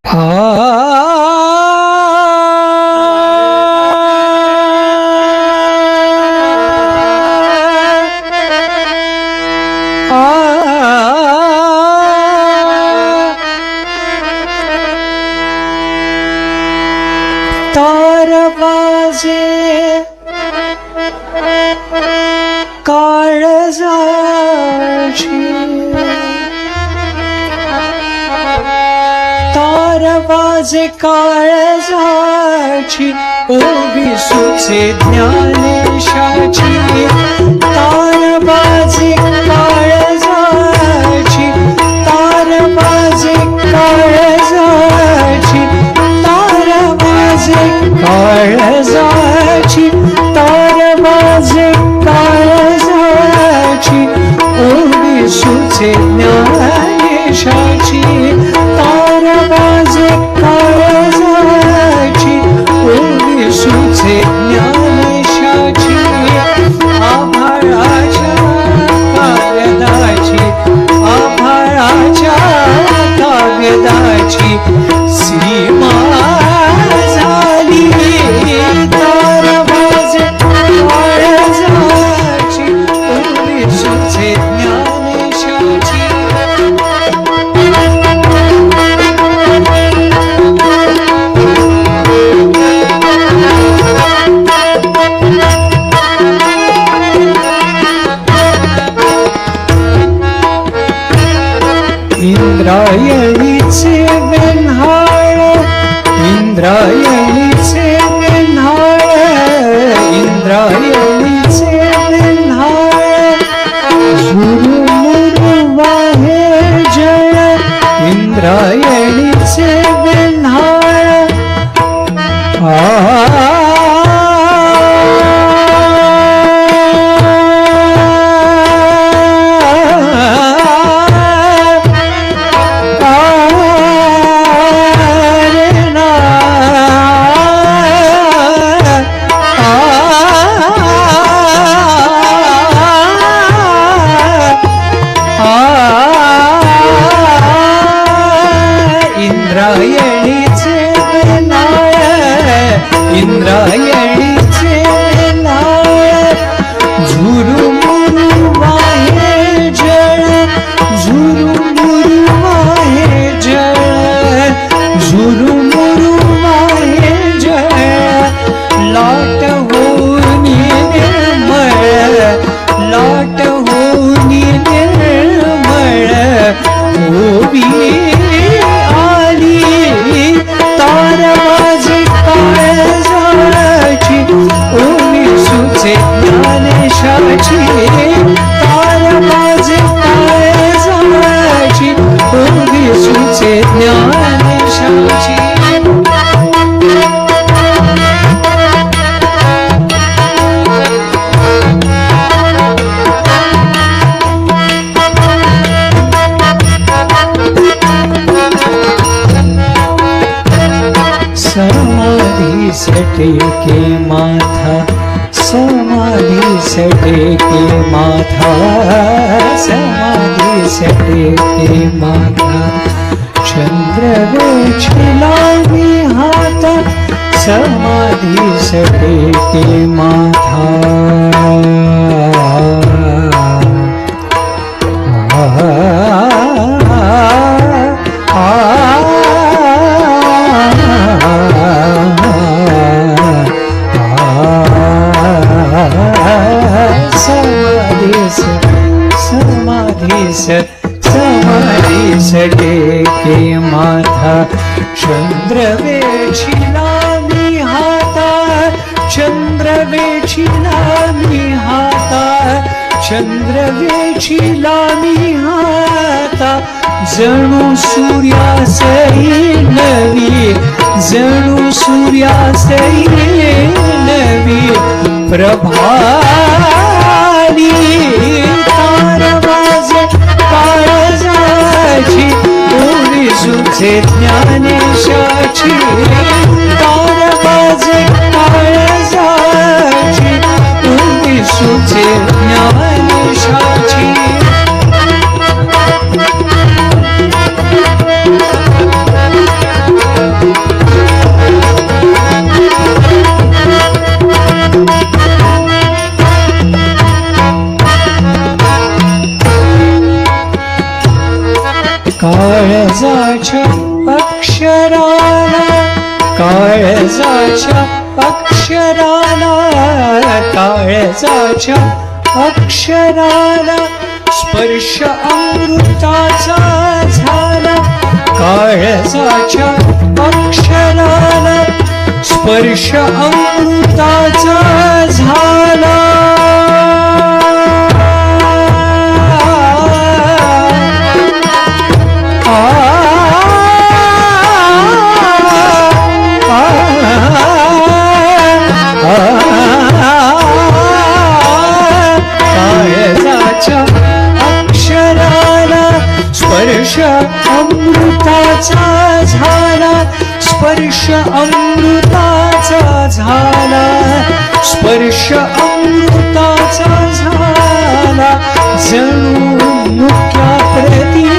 तार वाजे काळजाची, तार वाजे काळजाची, ओवी सुचे ज्ञानेशाची, तार वाजे काळजाची, तार वाजे काळजाची, तार वाजे काळजाची, तार वाजे काळजाची, ओवी सुचे ज्ञानेशाची, तार वाजे काळजाची, ओवी सुचे ज्ञानेशाची, आभाळाच्या काव्यदाची, आभाळाच्या काव्यदाची सीमा झाली, तार वाजे काळजाची, ओवी सुचे ज्ञानेशाची. इंद्रायणीचे वेन्हाळ, इंद्रायणीचे वेन्हाळ, इंद्रायणीचे वेन्हाळ, झुरुमुरु वाहे जळ, इंद्रायणीचे वेन्हाळ, इंद्रायणीचे वेन्हाळ, इंद्रायणीचे वेन्हाळ, झुरुमुरु वाहे जळ, झुरुमुरु वाहे जळ, झुरुमुरु वाहे जळ, लाट होऊनी निर्मळ, लाट होऊनी निर्मळ, ओवी तार वाजे काळजाची, ओवी सुचे ज्ञानेशाची, तार वाजे काळजाची, ओवी सुचे ज्ञानेशाची. समाधी सटेके माथा, समाधी सटेके माथा, समाधी सटेके माथा, चंद्र वेछिला मी हाता, समाधी सटेके माथा, समाधी सटेके माथा, चंद्र वेछिला मी हाता, चंद्र वेछिला मी हाता, चंद्र वेछिला मी हाता, जणू सूर्यासई नवी, जणू सूर्यासई नवी प्रभाली, तार वाजे काळजाची, ओवी सुचे ज्ञानेशाची, तार वाजे काळजाची, ओवी सुचे ज्ञानेशाची. काळजाच्या अक्षराला काळजाच्या अक्षराला काळजाच्या अक्षराला स्पर्श अमृताचा झाला काळजाच्या अक्षराला स्पर्श अमृताचा झाला काळजाच्या अक्षराला स्पर्श अमृताचा झाला स्पर्श अमृताचा झाला स्पर्श अमृताचा झाला जणू मुक्या प्रती